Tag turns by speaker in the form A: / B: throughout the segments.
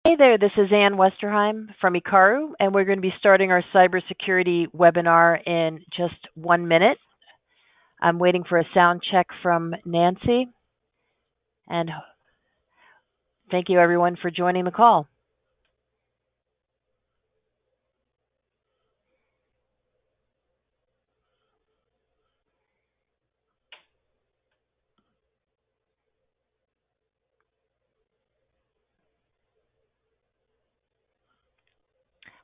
A: Hey there, this is Ann Westerheim from Ikaru, and we're going to be starting our cybersecurity webinar in just 1 minute. I'm waiting for a sound check from Nancy, and thank you everyone for joining the call.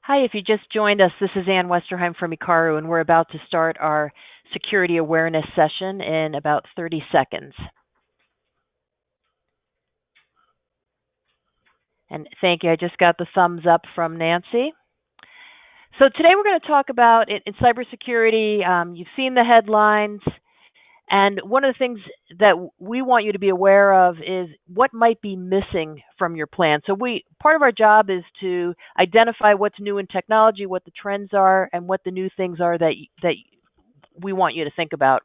A: Hi, if you just joined us, this is Ann Westerheim from Ikaru, and we're about to start our security awareness session in about 30 seconds. And thank you, I just got the thumbs up from Nancy. So today we're going to talk about, in cybersecurity, you've seen the headlines, and one of the things that we want you to be aware of is what might be missing from your plan. So part of our job is to identify what's new in technology, what the trends are, and what the new things are that we want you to think about.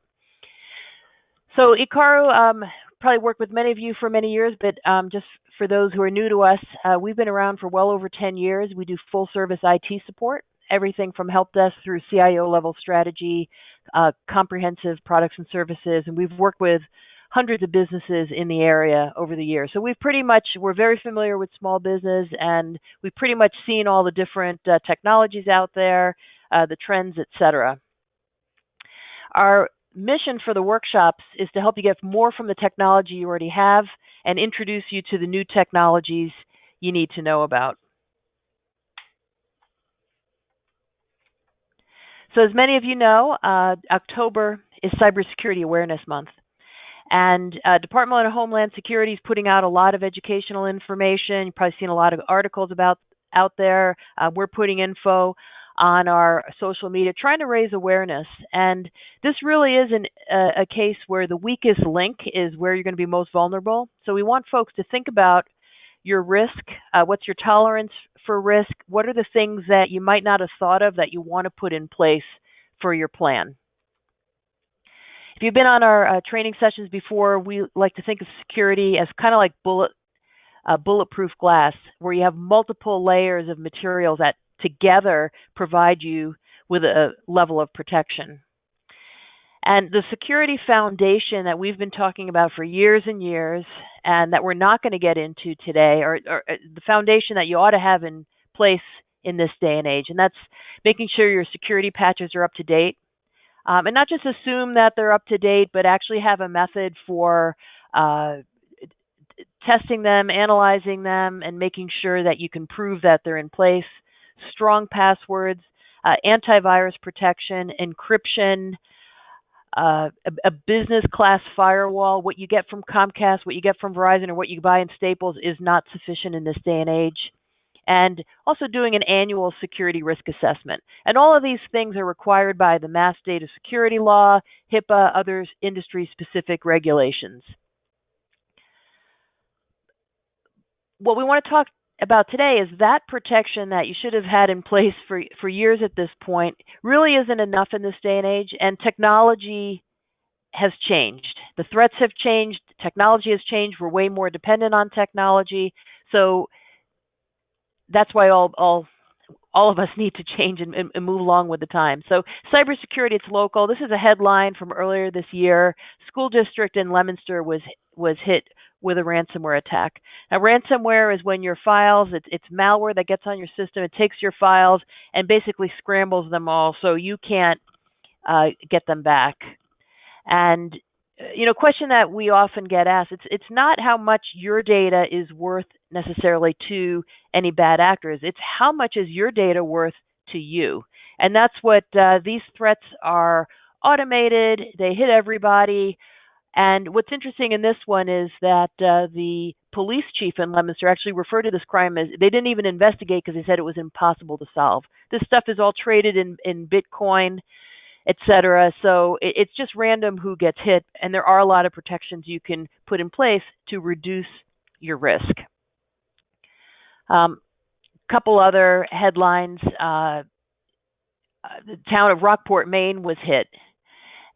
A: So Ikaru probably worked with many of you for many years, but just for those who are new to us, we've been around for well over 10 years. We do full service IT support, everything from help desk through CIO level strategy, comprehensive products and services, and we've worked with hundreds of businesses in the area over the years. So we're very familiar with small business, and we've pretty much seen all the different technologies out there, the trends, etc. Our mission for the workshops is to help you get more from the technology you already have and introduce you to the new technologies you need to know about. So as many of you know, October is Cybersecurity Awareness Month. And Department of Homeland Security is putting out a lot of educational information. You've probably seen a lot of articles out there. We're putting info on our social media, trying to raise awareness. And this really is a case where the weakest link is where you're going to be most vulnerable. So we want folks to think about your risk, what's your tolerance for risk, what are the things that you might not have thought of that you want to put in place for your plan. If you've been on our training sessions before, we like to think of security as kind of like bulletproof glass, where you have multiple layers of materials that together provide you with a level of protection. And the security foundation that we've been talking about for years and years, and that we're not going to get into today, or the foundation that you ought to have in place in this day and age, and that's making sure your security patches are up to date. And not just assume that they're up to date, but actually have a method for testing them, analyzing them, and making sure that you can prove that they're in place. Strong passwords, antivirus protection, encryption, a business class firewall. What you get from Comcast, what you get from Verizon, or what you buy in Staples is not sufficient in this day and age. And also doing an annual security risk assessment. And all of these things are required by the Mass Data Security Law, HIPAA, other industry-specific regulations. What we want to talk about today is that protection that you should have had in place for years at this point really isn't enough in this day and age, and technology has changed. The threats have changed, technology has changed, we're way more dependent on technology, so that's why all of us need to change and move along with the time. So cybersecurity, it's local. This is a headline from earlier this year. School district in Leominster was hit with a ransomware attack. Now, ransomware is when your files, it's malware that gets on your system. It takes your files and basically scrambles them all so you can't get them back. And question that we often get asked, it's not how much your data is worth necessarily to any bad actors. It's how much is your data worth to you. And that's what these threats are automated. They hit everybody. And what's interesting in this one is that the police chief in Leominster actually referred to this crime as, they didn't even investigate because they said it was impossible to solve. This stuff is all traded in Bitcoin, etc. So it's just random who gets hit, and there are a lot of protections you can put in place to reduce your risk. Couple other headlines. The town of Rockport, Maine was hit.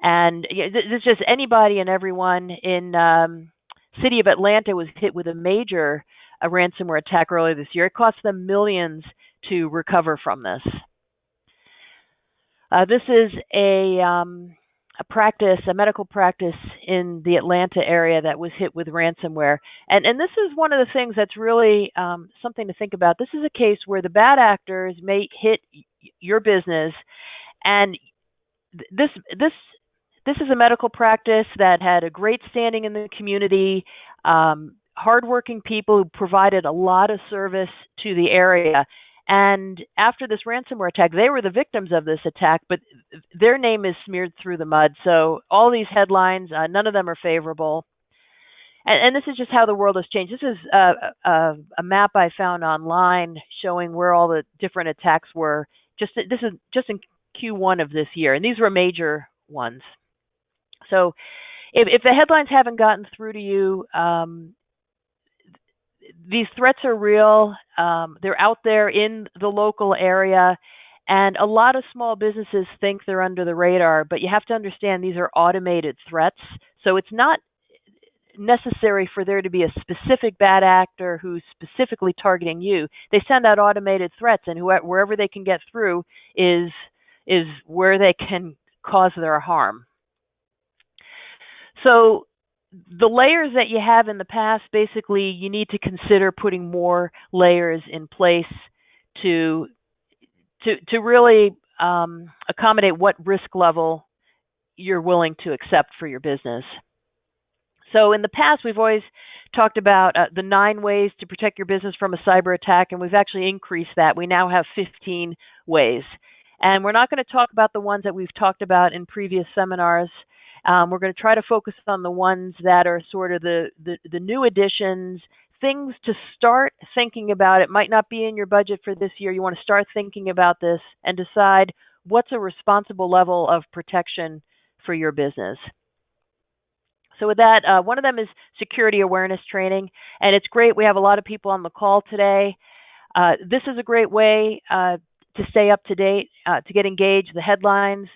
A: And this is just anybody and everyone in city of Atlanta was hit with a major a ransomware attack earlier this year. It cost them millions to recover from this. This is a practice, a medical practice in the Atlanta area that was hit with ransomware. And this is one of the things that's really something to think about. This is a case where the bad actors may hit your business, and this is a medical practice that had a great standing in the community, hardworking people who provided a lot of service to the area. And after this ransomware attack, they were the victims of this attack, but their name is smeared through the mud. So all these headlines, none of them are favorable. And this is just how the world has changed. This is a map I found online showing where all the different attacks were. This is just in Q1 of this year, and these were major ones. So if the headlines haven't gotten through to you, these threats are real. They're out there in the local area, and a lot of small businesses think they're under the radar, but you have to understand these are automated threats. So it's not necessary for there to be a specific bad actor who's specifically targeting you. They send out automated threats, and wherever they can get through is where they can cause their harm. So the layers that you have in the past, basically, you need to consider putting more layers in place to really accommodate what risk level you're willing to accept for your business. So in the past, we've always talked about the 9 ways to protect your business from a cyber attack, and we've actually increased that. We now have 15 ways. And we're not going to talk about the ones that we've talked about in previous seminars. We're going to try to focus on the ones that are sort of the new additions, things to start thinking about. It might not be in your budget for this year. You want to start thinking about this and decide what's a responsible level of protection for your business. So with that, one of them is security awareness training, and it's great. We have a lot of people on the call today. This is a great way to stay up to date, to get engaged, the headlines.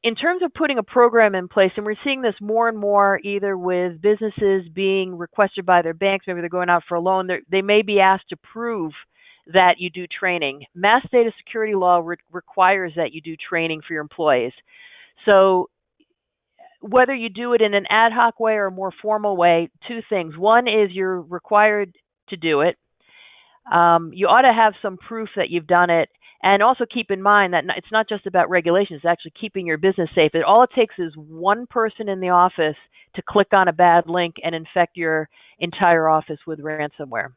A: In terms of putting a program in place, and we're seeing this more and more either with businesses being requested by their banks, maybe they're going out for a loan, they may be asked to prove that you do training. Mass data security law requires that you do training for your employees. So whether you do it in an ad hoc way or a more formal way, 2 things. One is you're required to do it. You ought to have some proof that you've done it. And also keep in mind that it's not just about regulations, it's actually keeping your business safe. All it takes is one person in the office to click on a bad link and infect your entire office with ransomware.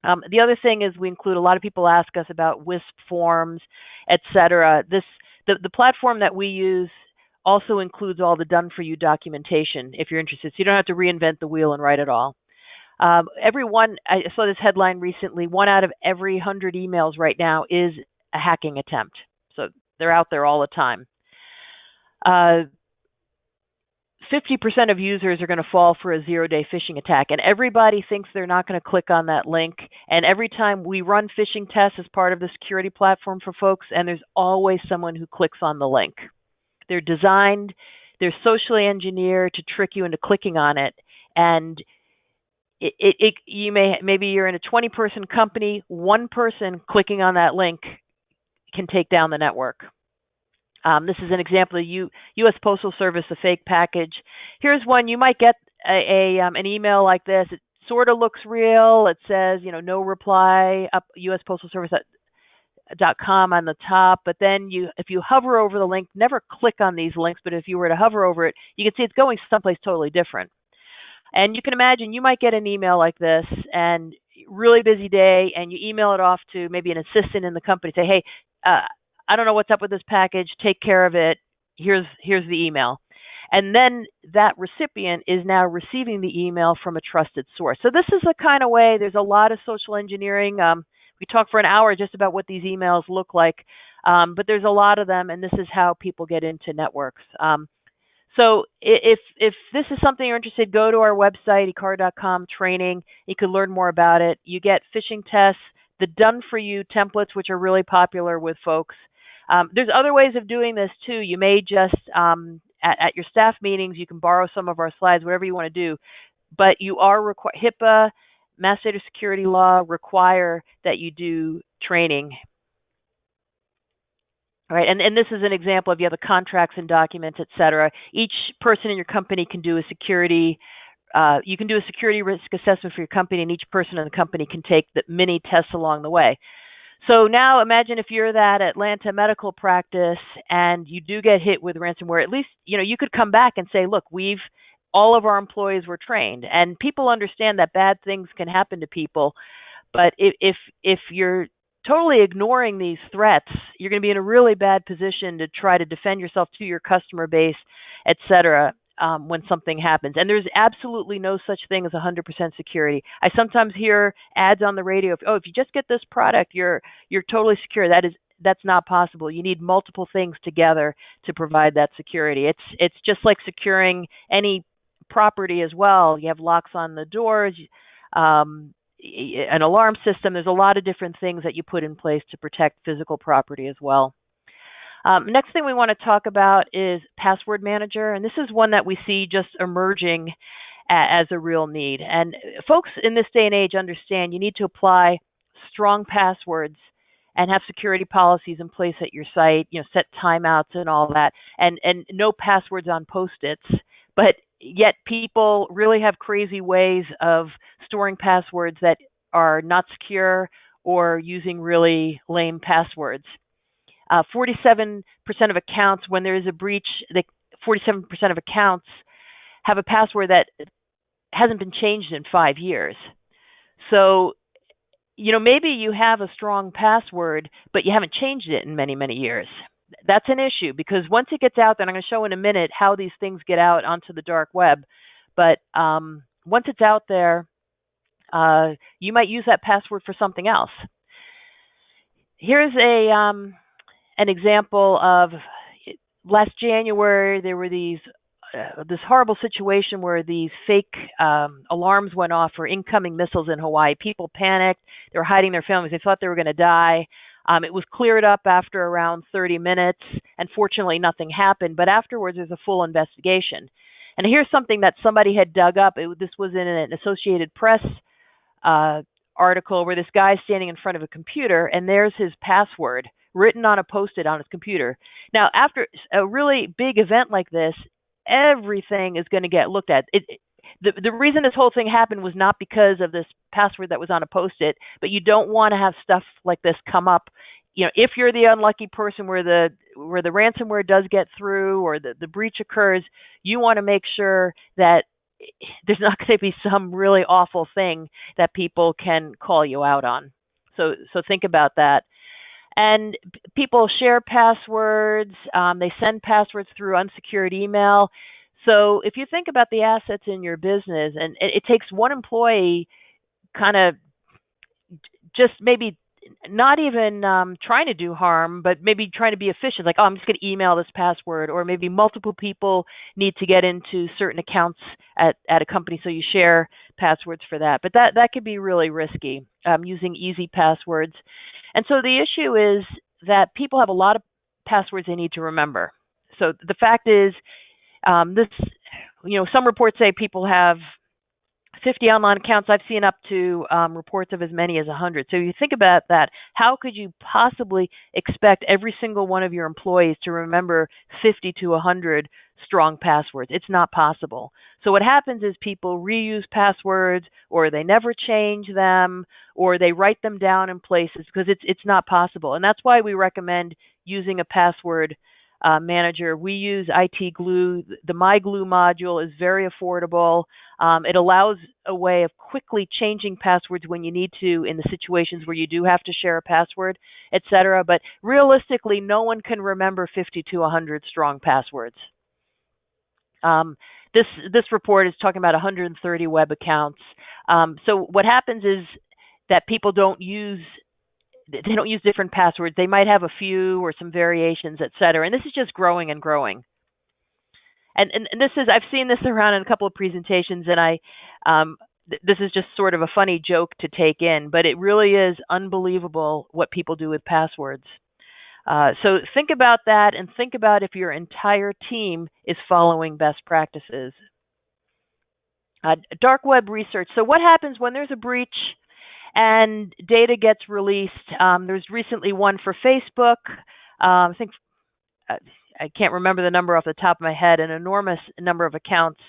A: The other thing is we include, a lot of people ask us about WISP forms, etc. The platform that we use also includes all the done-for-you documentation if you're interested. So you don't have to reinvent the wheel and write it all. I saw this headline recently, 1 out of every 100 emails right now is a hacking attempt. So they're out there all the time. 50% of users are going to fall for a 0-day phishing attack, and everybody thinks they're not going to click on that link. And every time we run phishing tests as part of the security platform for folks, and there's always someone who clicks on the link. They're designed, they're socially engineered to trick you into clicking on it. And maybe you're in a 20-person company, one person clicking on that link can take down the network. This is an example of U.S. Postal Service, a fake package. Here's one. You might get an email like this. It sort of looks real. It says, no reply, up U.S. Postal Service.com on the top. But then if you hover over the link, never click on these links, but if you were to hover over it, you can see it's going someplace totally different. And you can imagine you might get an email like this, and really busy day, and you email it off to maybe an assistant in the company. Say, hey, I don't know what's up with this package. Take care of it. Here's the email. And then that recipient is now receiving the email from a trusted source. So this is the kind of way, there's a lot of social engineering. We talked for an hour just about what these emails look like, but there's a lot of them, and this is how people get into networks. So if this is something you're interested in, go to our website, ecar.com training. You can learn more about it. You get phishing tests, the done-for-you templates, which are really popular with folks. There's other ways of doing this, too. You may just, at your staff meetings, you can borrow some of our slides, whatever you want to do. But you are HIPAA mass data security law require that you do training. All right, and this is an example of you have the contracts and documents, et cetera. Each person in your company can do a security you can do a security risk assessment for your company, and each person in the company can take the mini tests along the way. So now imagine if you're that Atlanta medical practice and you do get hit with ransomware, at least, you could come back and say, look, all of our employees were trained, and people understand that bad things can happen to people. But if you're totally ignoring these threats, you're going to be in a really bad position to try to defend yourself to your customer base, et cetera, when something happens. And there's absolutely no such thing as 100% security. I sometimes hear ads on the radio, if you just get this product, you're totally secure. That's not possible. You need multiple things together to provide that security. It's just like securing any property as well. You have locks on the doors, an alarm system. There's a lot of different things that you put in place to protect physical property as well. Next thing we want to talk about is password manager, and this is one that we see just emerging as a real need. And folks in this day and age understand you need to apply strong passwords and have security policies in place at your site, set timeouts and all that, and no passwords on Post-its. But yet people really have crazy ways of storing passwords that are not secure or using really lame passwords. 47% of accounts, when there is a breach, 47% of accounts have a password that hasn't been changed in 5 years. So, maybe you have a strong password, but you haven't changed it in many, many years. That's an issue, because once it gets out there, and I'm going to show in a minute how these things get out onto the dark web, but once it's out there, you might use that password for something else. Here's an example of last January. There were this horrible situation where these fake alarms went off for incoming missiles in Hawaii. People panicked. They were hiding their families. They thought they were going to die. It was cleared up after around 30 minutes, and fortunately nothing happened. But afterwards, there's a full investigation. And here's something that somebody had dug up. This was in an Associated Press article where this guy's standing in front of a computer, and there's his password written on a Post-it on his computer. Now, after a really big event like this, everything is going to get looked at. The reason this whole thing happened was not because of this password that was on a Post-it, but you don't want to have stuff like this come up. If you're the unlucky person where the ransomware does get through or the breach occurs, you want to make sure that there's not going to be some really awful thing that people can call you out on. So think about that. And people share passwords. They send passwords through unsecured email. So if you think about the assets in your business, and it takes one employee kind of just maybe not even trying to do harm, but maybe trying to be efficient, like, I'm just going to email this password, or maybe multiple people need to get into certain accounts at a company, so you share passwords for that. But that could be really risky, using easy passwords. And so the issue is that people have a lot of passwords they need to remember. So the fact is, some reports say people have 50 online accounts. I've seen up to reports of as many as 100. So you think about that. How could you possibly expect every single one of your employees to remember 50 to 100 strong passwords? It's not possible. So what happens is people reuse passwords, or they never change them, or they write them down in places because it's not possible. And that's why we recommend using a password manager. We use IT Glue. The MyGlue module is very affordable. It allows a way of quickly changing passwords when you need to in the situations where you do have to share a password, etc. But realistically, no one can remember 50 to 100 strong passwords. This report is talking about 130 web accounts. So what happens is that people don't use different passwords. They might have a few or some variations, et cetera. And this is just growing and growing. And I've seen this around in a couple of presentations, and this is just sort of a funny joke to take in, but it really is unbelievable what people do with passwords. So think about that, and think about if your entire team is following best practices. Dark web research. So what happens when there's a breach and data gets released? There's recently one for Facebook. I think I can't remember the number off the top of my head. An enormous number of accounts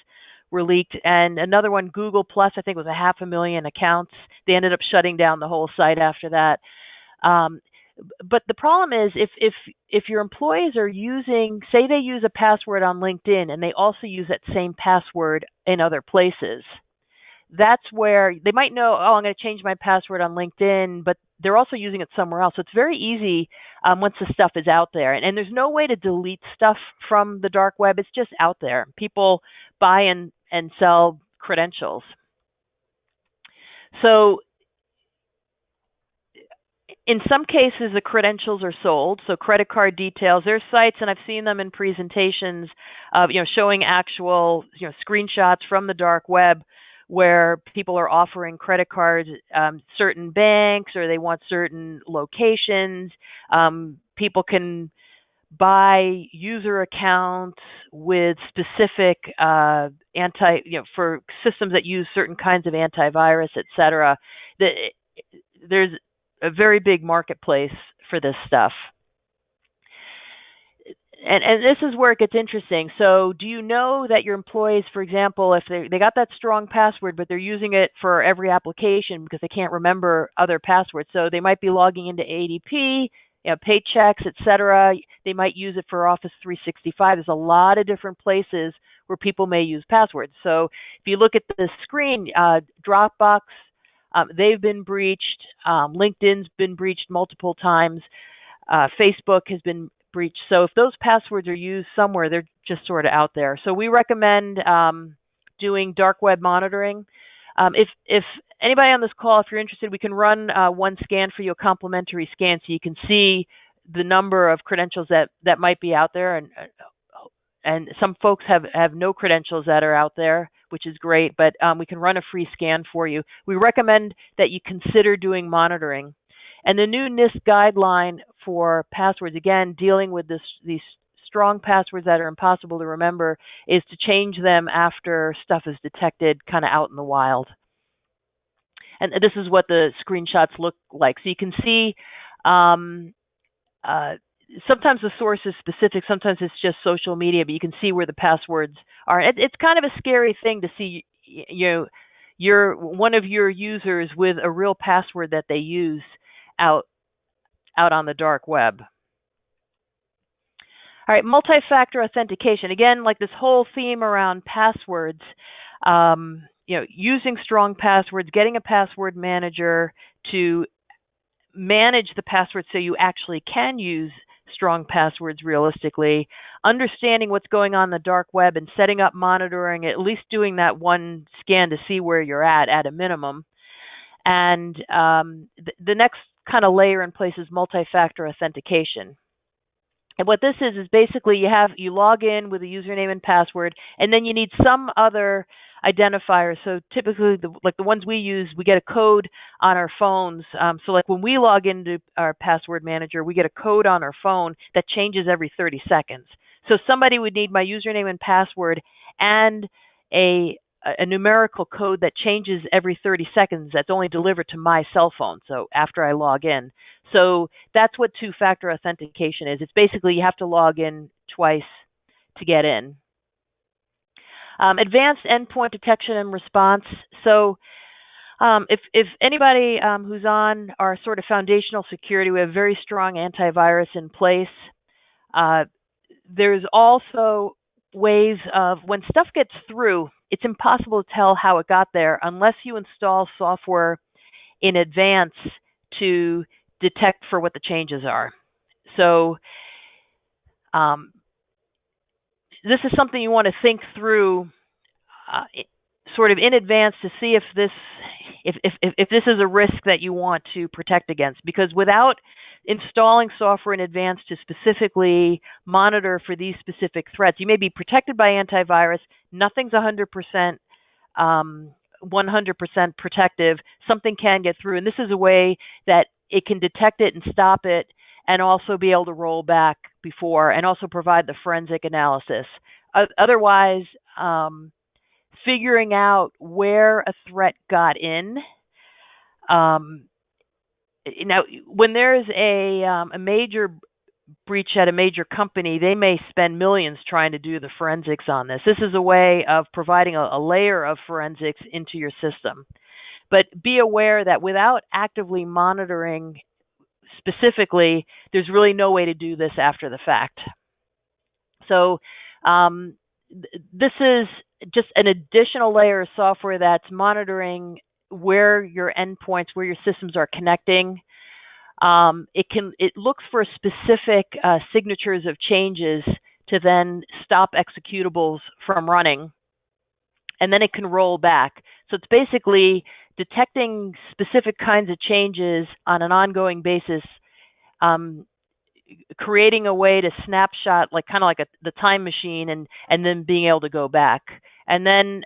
A: were leaked, and another one, Google Plus, I think was 500,000 accounts. They ended up shutting down the whole site after that. But the problem is if your employees are using, say they use a password on LinkedIn and they also use that same password in other places, that's where they might know, oh, I'm going to change my password on LinkedIn, but they're also using it somewhere else. So it's very easy once the stuff is out there. And there's no way to delete stuff from the dark web. It's just out there. People buy and sell credentials. So in some cases, the credentials are sold, so credit card details. There's sites, and I've seen them in presentations, showing actual, screenshots from the dark web where people are offering credit cards, certain banks, or they want certain locations. People can buy user accounts with specific for systems that use certain kinds of antivirus, et cetera. There's a very big marketplace for this stuff. And this is where it gets interesting. So do you know that your employees, for example, if they got that strong password, but they're using it for every application because they can't remember other passwords. So they might be logging into ADP, Paychecks, et cetera. They might use it for Office 365. There's a lot of different places where people may use passwords. So if you look at the screen, Dropbox, they've been breached. LinkedIn's been breached multiple times. Facebook has been breached. So if those passwords are used somewhere, they're just sort of out there. So we recommend doing dark web monitoring. If anybody on this call, if you're interested, we can run one scan for you, a complimentary scan, so you can see the number of credentials that might be out there. And some folks have no credentials that are out there, which is great, but we can run a free scan for you. We recommend that you consider doing monitoring. And the new NIST guideline for passwords, again, dealing with these strong passwords that are impossible to remember, is to change them after stuff is detected kind of out in the wild. And this is what the screenshots look like. So you can see sometimes the source is specific, sometimes it's just social media, but you can see where the passwords are. It's kind of a scary thing to see one of your users with a real password that they use out on the dark web. All right, multi-factor authentication. Again, like this whole theme around passwords, using strong passwords, getting a password manager to manage the passwords so you actually can use strong passwords realistically, understanding what's going on in the dark web and setting up monitoring, at least doing that one scan to see where you're at a minimum. And the next kind of layer in place is multi-factor authentication. And what this is basically you log in with a username and password, and then you need some other identifier. So typically, the ones we use, we get a code on our phones. So like when we log into our password manager, we get a code on our phone that changes every 30 seconds. So somebody would need my username and password and a numerical code that changes every 30 seconds that's only delivered to my cell phone, so after I log in. So that's what two-factor authentication is. It's basically you have to log in twice to get in. Advanced endpoint detection and response. So if anybody who's on our sort of foundational security, we have very strong antivirus in place. There's also ways of when stuff gets through, it's impossible to tell how it got there unless you install software in advance to detect for what the changes are. So this is something you want to think through sort of in advance to see if this is a risk that you want to protect against. Because without installing software in advance to specifically monitor for these specific threats, you may be protected by antivirus. Nothing's 100% protective. Something can get through, and this is a way that it can detect it and stop it, and also be able to roll back before, and also provide the forensic analysis. Otherwise, figuring out where a threat got in. Now, when there's a major breach at a major company, they may spend millions trying to do the forensics on this. This is a way of providing a layer of forensics into your system. But be aware that without actively monitoring specifically, there's really no way to do this after the fact. So this is just an additional layer of software that's monitoring where your endpoints, where your systems are connecting. It looks for specific signatures of changes to then stop executables from running, and then it can roll back. So it's basically detecting specific kinds of changes on an ongoing basis, creating a way to snapshot, like kind of like the time machine, and then being able to go back, and then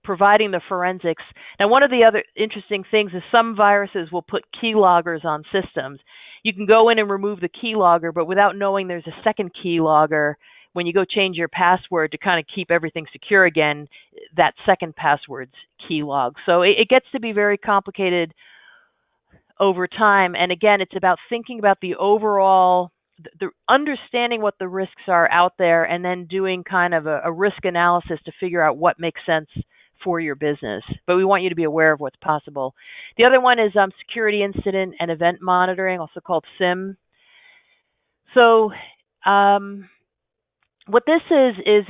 A: providing the forensics. Now, one of the other interesting things is some viruses will put keyloggers on systems. You can go in and remove the keylogger, but without knowing there's a second keylogger, when you go change your password to kind of keep everything secure again, that second password's keylog. So it gets to be very complicated over time. And again, it's about thinking about the overall, the understanding what the risks are out there, and then doing kind of a risk analysis to figure out what makes sense for your business. But we want you to be aware of what's possible. The other one is security incident and event monitoring, also called SIEM. So what this is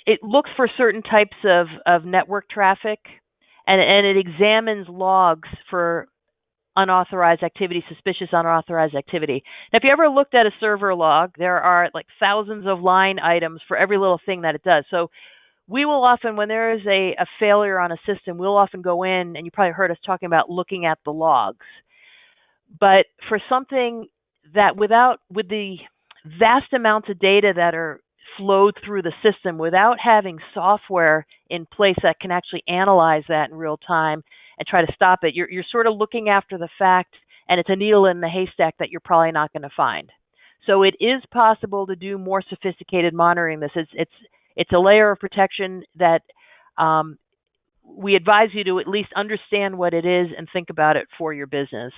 A: it looks for certain types of network traffic, and it examines logs for unauthorized activity, suspicious unauthorized activity. Now, if you ever looked at a server log, there are like thousands of line items for every little thing that it does. So we will often, when there is a failure on a system, we'll often go in, and you probably heard us talking about looking at the logs. But for something that with the vast amounts of data that are flowed through the system, without having software in place that can actually analyze that in real time and try to stop it, you're sort of looking after the fact, and it's a needle in the haystack that you're probably not going to find. So it is possible to do more sophisticated monitoring. It's a layer of protection that we advise you to at least understand what it is and think about it for your business.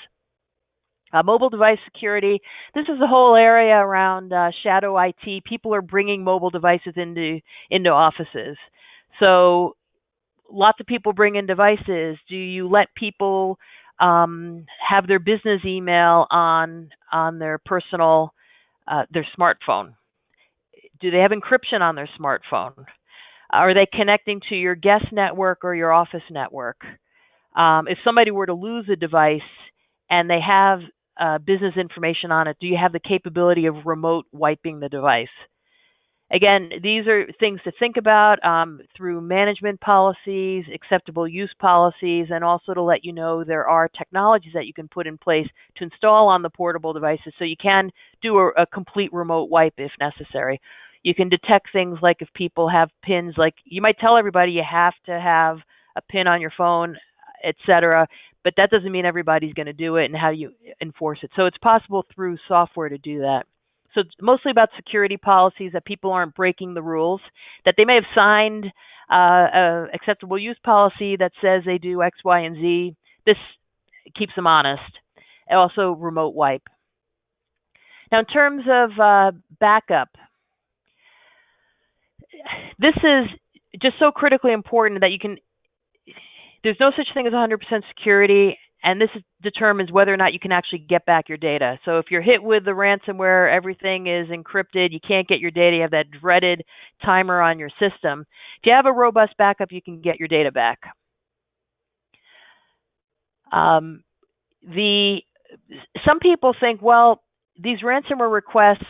A: Mobile device security. This is a whole area around shadow IT. People are bringing mobile devices into offices. So lots of people bring in devices. Do you let people have their business email on their personal, their smartphone? Do they have encryption on their smartphone? Are they connecting to your guest network or your office network? If somebody were to lose a device and they have business information on it, do you have the capability of remote wiping the device? Again, these are things to think about through management policies, acceptable use policies, and also to let you know there are technologies that you can put in place to install on the portable devices so you can do a complete remote wipe if necessary. You can detect things like if people have pins, like you might tell everybody you have to have a pin on your phone, etc., but that doesn't mean everybody's going to do it, and how do you enforce it. So it's possible through software to do that. So it's mostly about security policies, that people aren't breaking the rules, that they may have signed an acceptable use policy that says they do X, Y, and Z. This keeps them honest. And also remote wipe. Now, in terms of backup, this is just so critically important that there's no such thing as 100% security, and this determines whether or not you can actually get back your data. So if you're hit with the ransomware, everything is encrypted, you can't get your data, you have that dreaded timer on your system. If you have a robust backup, you can get your data back. Some people think, well, these ransomware requests,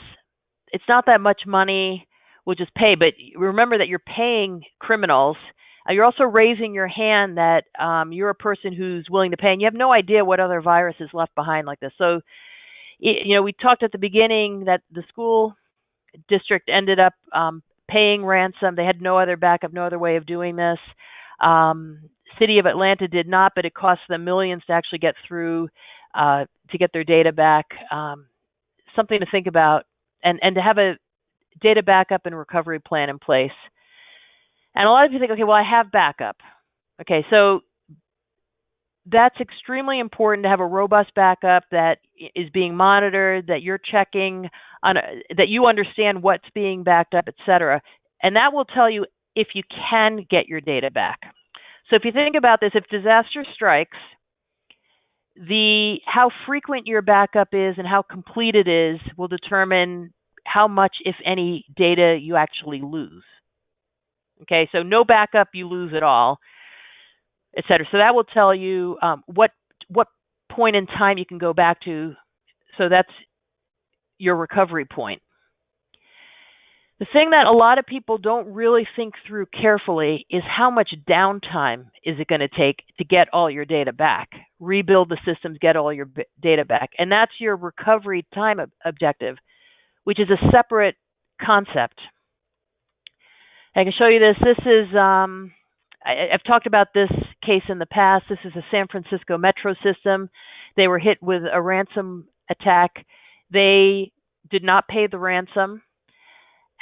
A: it's not that much money, we'll just pay. But remember that you're paying criminals. You're also raising your hand that you're a person who's willing to pay, and you have no idea what other virus is left behind like this. So, we talked at the beginning that the school district ended up paying ransom. They had no other backup, no other way of doing this. City of Atlanta did not, but it cost them millions to actually get through to get their data back. Something to think about, and to have a data backup and recovery plan in place. And a lot of people think, okay, well, I have backup. Okay, so that's extremely important to have a robust backup that is being monitored, that you're checking on, that you understand what's being backed up, et cetera. And that will tell you if you can get your data back. So if you think about this, if disaster strikes, how frequent your backup is and how complete it is will determine how much, if any, data you actually lose. Okay, so no backup, you lose it all, et cetera. So that will tell you what point in time you can go back to. So that's your recovery point. The thing that a lot of people don't really think through carefully is how much downtime is it going to take to get all your data back, rebuild the systems, get all your data back. And that's your recovery time objective, which is a separate concept. I can show you this. This is, I've talked about this case in the past. This is a San Francisco metro system. They were hit with a ransom attack. They did not pay the ransom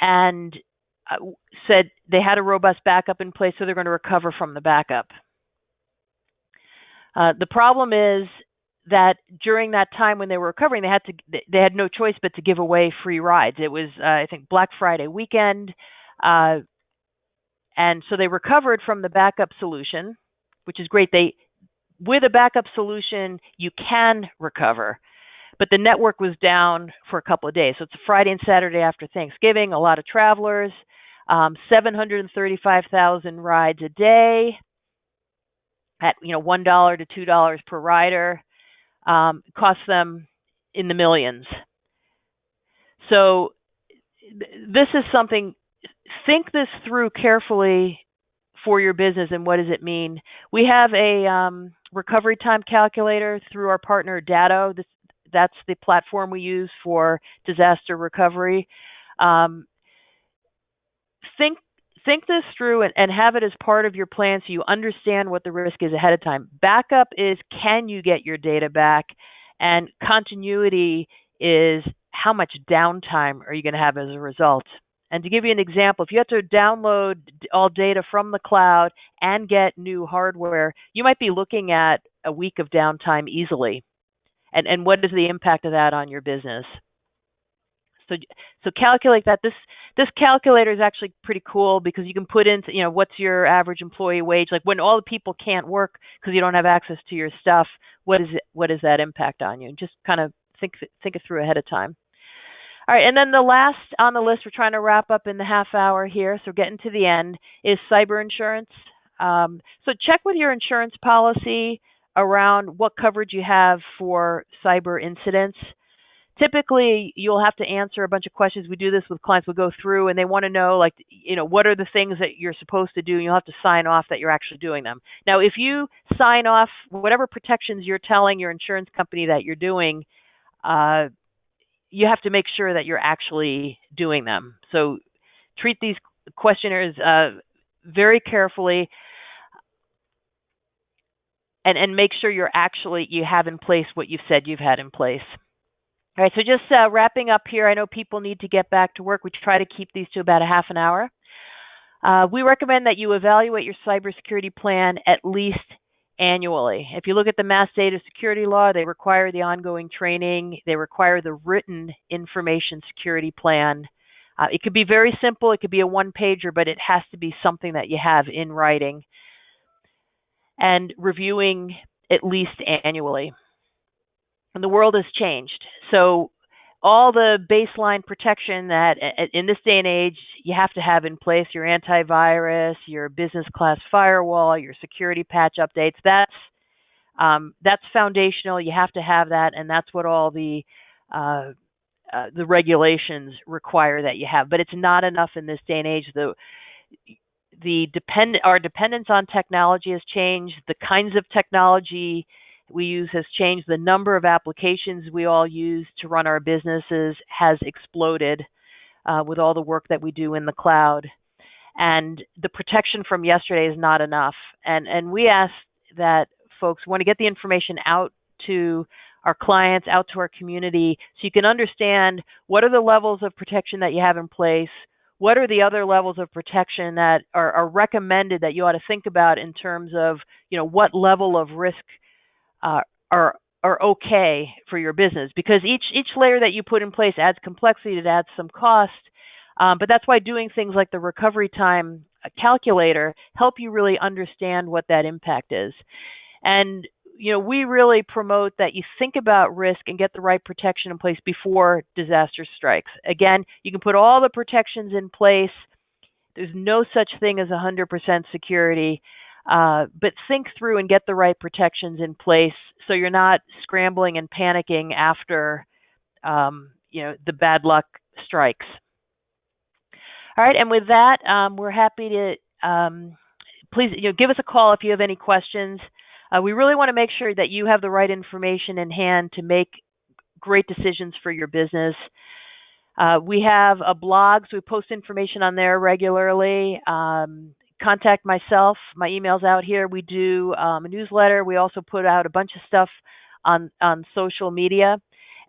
A: and said they had a robust backup in place, so they're going to recover from the backup. The problem is that during that time when they were recovering, they had no choice but to give away free rides. It was, I think, Black Friday weekend, and so they recovered from the backup solution, which is great. With a backup solution, you can recover. But the network was down for a couple of days. So it's a Friday and Saturday after Thanksgiving, a lot of travelers, 735,000 rides a day at $1 to $2 per rider, cost them in the millions. So this is something, think this through carefully for your business and what does it mean. We have a recovery time calculator through our partner Datto. That's the platform we use for disaster recovery. Think this through and have it as part of your plan so you understand what the risk is ahead of time. Backup is, can you get your data back? And continuity is, how much downtime are you going to have as a result? And to give you an example, if you have to download all data from the cloud and get new hardware, you might be looking at a week of downtime easily. And what is the impact of that on your business? So calculate that. This calculator is actually pretty cool because you can put in, what's your average employee wage? Like when all the people can't work because you don't have access to your stuff, what is that impact on you? And just kind of think it through ahead of time. All right, and then the last on the list, we're trying to wrap up in the half hour here, so getting to the end, is cyber insurance. So check with your insurance policy around what coverage you have for cyber incidents. Typically, you'll have to answer a bunch of questions. We do this with clients. We'll go through, and they want to know, what are the things that you're supposed to do, and you'll have to sign off that you're actually doing them. Now, if you sign off whatever protections you're telling your insurance company that you're doing, you have to make sure that you're actually doing them. So treat these questionnaires very carefully and make sure you have in place what you've said you've had in place. All right, so just wrapping up here, I know people need to get back to work. We try to keep these to about a half an hour. We recommend that you evaluate your cybersecurity plan at least annually. If you look at the Mass Data Security Law, they require the ongoing training. They require the written information security plan. It could be very simple. It could be a one-pager, but it has to be something that you have in writing. And reviewing at least annually. And the world has changed. So all the baseline protection that in this day and age you have to have in place, your antivirus, your business class firewall, your security patch updates, that's foundational. You have to have that, and that's what all the regulations require that you have. But it's not enough in this day and age. Our dependence on technology has changed. The kinds of technology we use has changed. The number of applications we all use to run our businesses has exploded with all the work that we do in the cloud. And the protection from yesterday is not enough. And we ask that folks want to get the information out to our clients, out to our community, so you can understand what are the levels of protection that you have in place, what are the other levels of protection that are recommended that you ought to think about in terms of, what level of risk uh, are okay for your business? Because each layer that you put in place adds complexity, it adds some cost, but that's why doing things like the recovery time calculator help you really understand what that impact is. And we really promote that you think about risk and get the right protection in place before disaster strikes. Again, you can put all the protections in place. There's no such thing as 100% security, but think through and get the right protections in place so you're not scrambling and panicking after the bad luck strikes. All right, and with that, we're happy to please give us a call if you have any questions. We really want to make sure that you have the right information in hand to make great decisions for your business. We have a blog, so we post information on there regularly. Contact myself. My email's out here. We do a newsletter. We also put out a bunch of stuff on social media.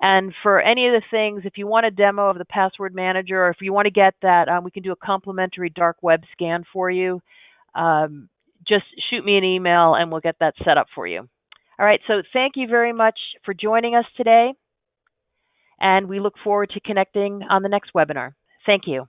A: And for any of the things, if you want a demo of the password manager, or if you want to get that, we can do a complimentary dark web scan for you. Just shoot me an email and we'll get that set up for you. All right, so thank you very much for joining us today, and we look forward to connecting on the next webinar. Thank you.